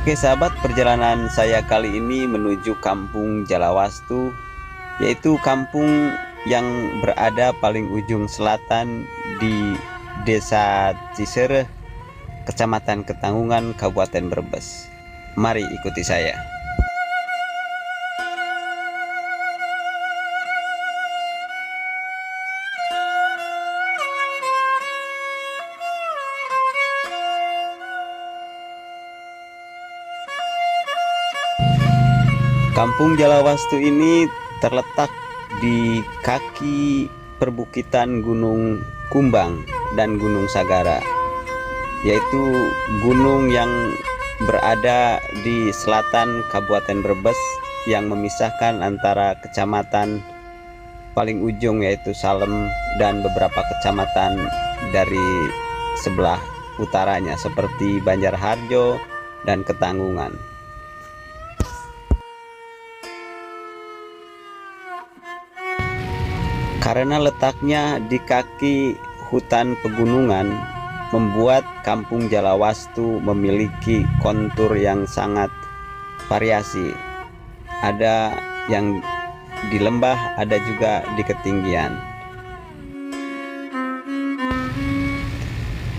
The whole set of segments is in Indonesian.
Oke sahabat, perjalanan saya kali ini menuju Kampung Jalawastu, yaitu kampung yang berada paling ujung selatan di Desa Cisereh, Kecamatan Ketanggungan, Kabupaten Brebes. Mari ikuti saya. Kampung Jalawastu ini terletak di kaki perbukitan Gunung Kumbang dan Gunung Sagara, yaitu gunung yang berada di selatan Kabupaten Brebes yang memisahkan antara kecamatan paling ujung yaitu Salem dan beberapa kecamatan dari sebelah utaranya seperti Banjarharjo dan Ketanggungan. Karena letaknya di kaki hutan pegunungan, membuat Kampung Jalawastu memiliki kontur yang sangat variasi. Ada yang di lembah, ada juga di ketinggian.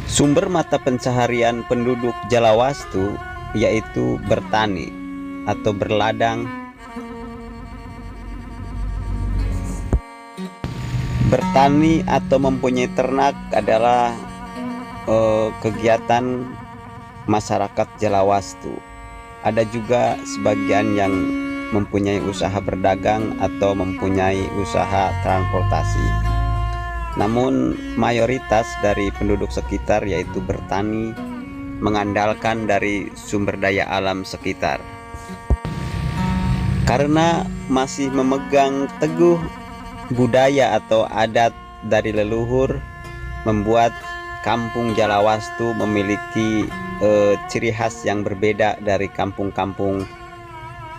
Sumber mata pencaharian penduduk Jalawastu yaitu bertani atau berladang. Bertani atau mempunyai ternak adalah kegiatan masyarakat Jalawastu. Ada juga sebagian yang mempunyai usaha berdagang atau mempunyai usaha transportasi. Namun mayoritas dari penduduk sekitar yaitu bertani, mengandalkan dari sumber daya alam sekitar. Karena masih memegang teguh budaya atau adat dari leluhur, membuat Kampung Jalawastu memiliki ciri khas yang berbeda dari kampung-kampung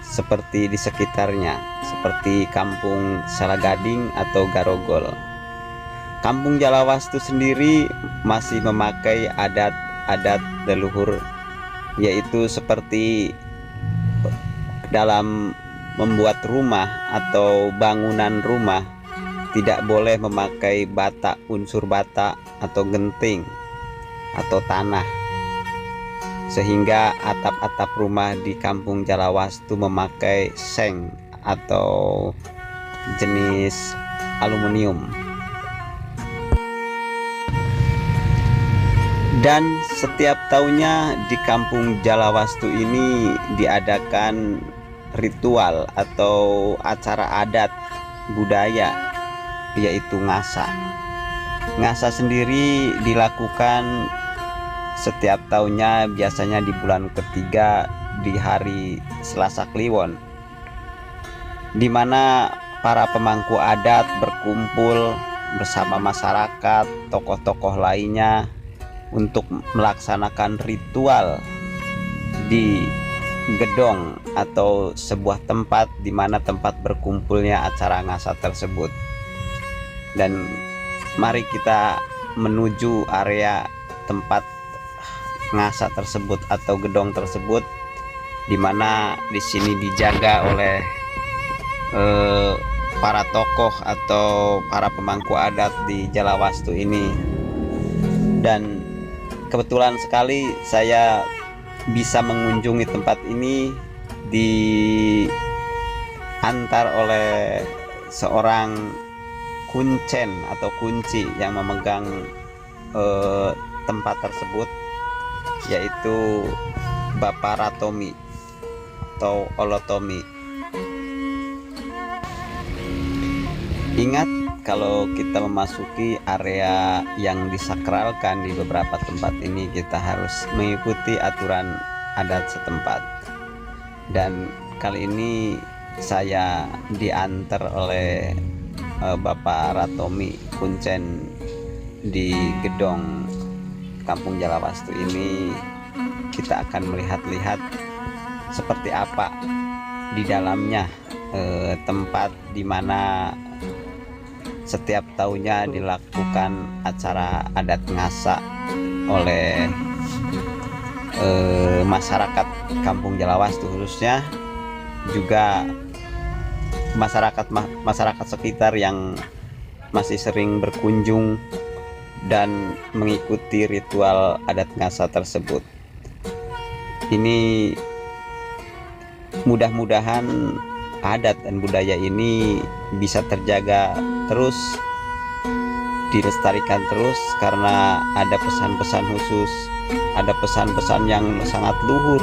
seperti di sekitarnya, seperti Kampung Salagading atau Garogol. Kampung Jalawastu sendiri masih memakai adat-adat leluhur, yaitu seperti dalam membuat rumah atau bangunan rumah tidak boleh memakai bata, unsur bata atau genting atau tanah, sehingga atap-atap rumah di Kampung Jalawastu memakai seng atau jenis aluminium. Dan setiap tahunnya di Kampung Jalawastu ini diadakan ritual atau acara adat budaya, yaitu ngasa. Ngasa sendiri dilakukan setiap tahunnya, biasanya di bulan ketiga di hari Selasa Kliwon, di mana para pemangku adat berkumpul bersama masyarakat, tokoh-tokoh lainnya untuk melaksanakan ritual di gedong atau sebuah tempat di mana tempat berkumpulnya acara ngasa tersebut. Dan mari kita menuju area tempat ngasa tersebut atau gedong tersebut, di mana di sini dijaga oleh para tokoh atau para pemangku adat di Jalawastu ini. Dan kebetulan sekali saya bisa mengunjungi tempat ini diantar oleh seorang kuncen atau kunci yang memegang tempat tersebut, yaitu Bapak Ratomi atau Olotomi. Ingat, kalau kita memasuki area yang disakralkan di beberapa tempat ini, kita harus mengikuti aturan adat setempat. Dan kali ini saya diantar oleh Bapak Ratomi, kuncen di gedong Kampung Jalawastu ini. Kita akan melihat-lihat seperti apa di dalamnya, tempat di mana setiap tahunnya dilakukan acara adat ngasa oleh masyarakat Kampung Jalawastu, khususnya juga masyarakat sekitar yang masih sering berkunjung dan mengikuti ritual adat ngasa tersebut. Ini mudah-mudahan adat dan budaya ini bisa terjaga terus, dilestarikan terus, karena ada pesan-pesan khusus, ada pesan-pesan yang sangat luhur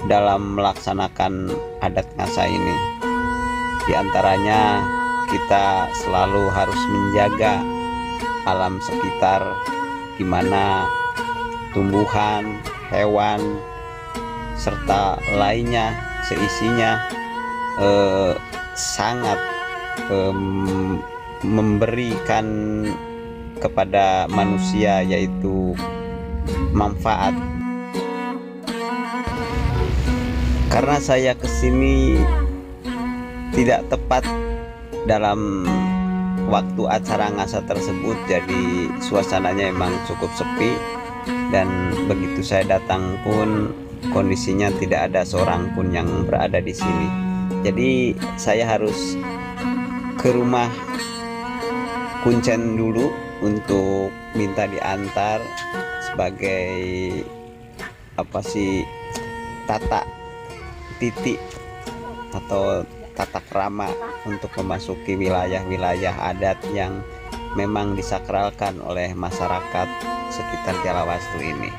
dalam melaksanakan adat ngasa ini. Di antaranya kita selalu harus menjaga alam sekitar, di mana tumbuhan, hewan, serta lainnya seisinya sangat memberikan kepada manusia yaitu manfaat. Karena saya kesini tidak tepat dalam waktu acara ngasa tersebut, jadi suasananya emang cukup sepi, dan begitu saya datang pun kondisinya tidak ada seorang pun yang berada di sini. Jadi saya harus ke rumah Kuncen dulu untuk minta diantar sebagai tata titik atau tata krama untuk memasuki wilayah-wilayah adat yang memang disakralkan oleh masyarakat sekitar Jalawastu ini.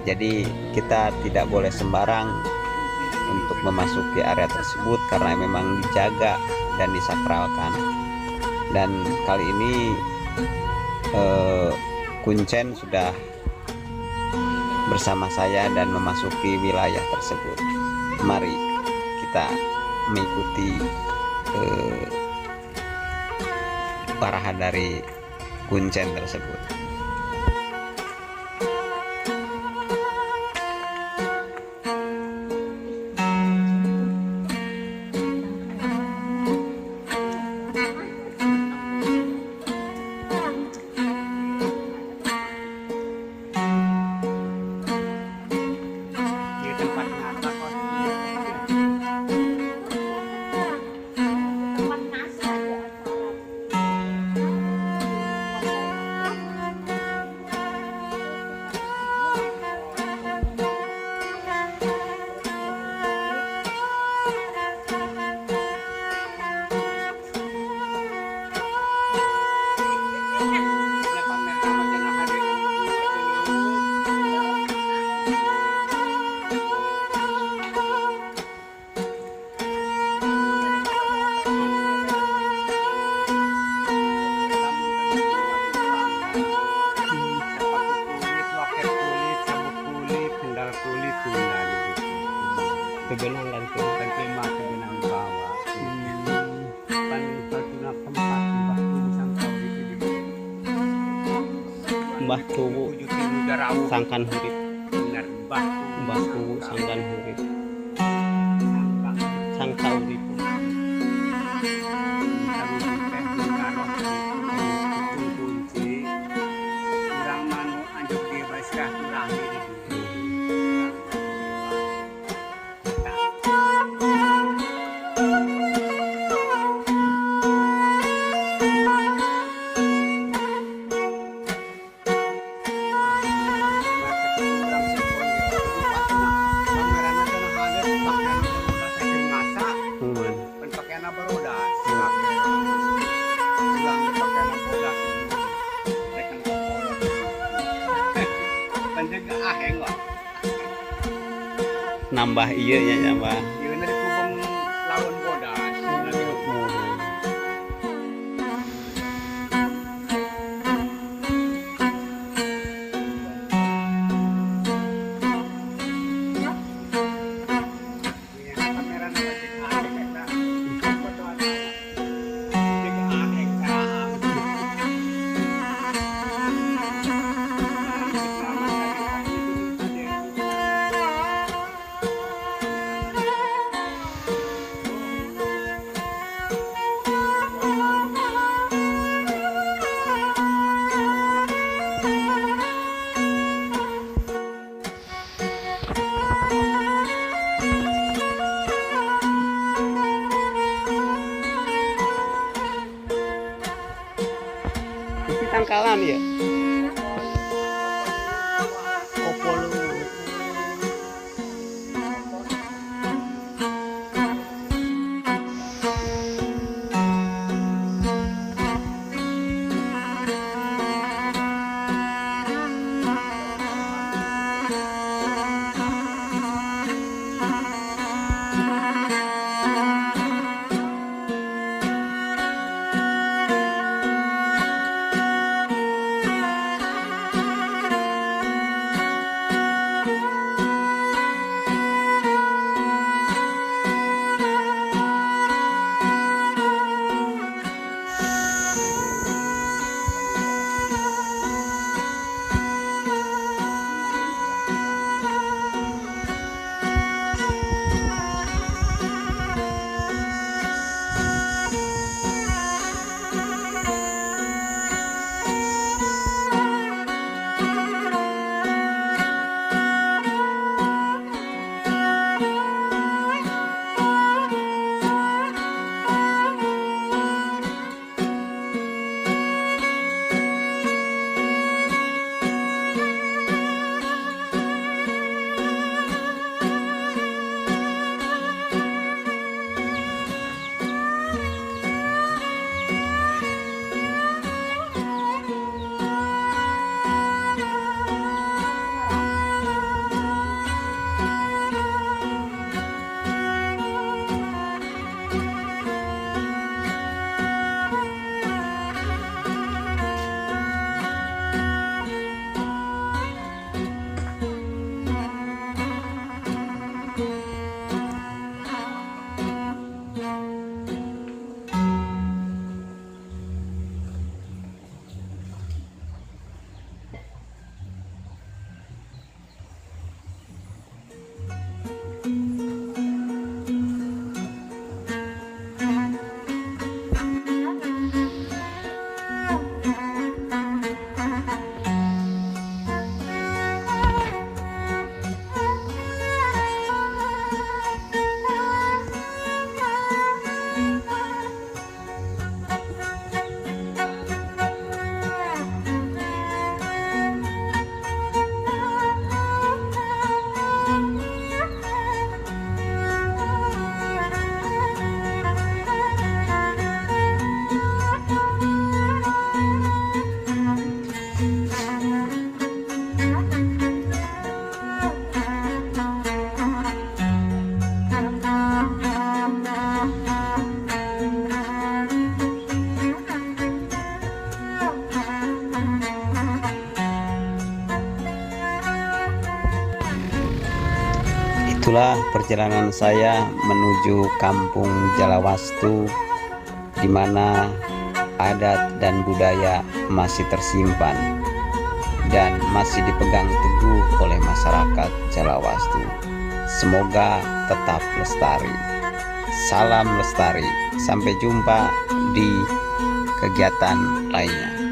Jadi kita tidak boleh sembarang untuk memasuki area tersebut karena memang dijaga dan disakralkan. Dan kali ini Kuncen sudah bersama saya dan memasuki wilayah tersebut. Mari kita mengikuti arahan dari Kuncen tersebut. Kebenang dan kelima kebenang bawah. Pan satu tempat Mbah Tuwu sangkan hurip. Benar Mbah Tuwu sangkan hurip. Sang taurip. Nambah iya ya nambah. Iya dari kubung lawan bodas. tangkalan ya. Kopolo. Itulah perjalanan saya menuju Kampung Jalawastu, di mana adat dan budaya masih tersimpan dan masih dipegang teguh oleh masyarakat Jalawastu. Semoga tetap lestari. Salam lestari. Sampai jumpa di kegiatan lainnya.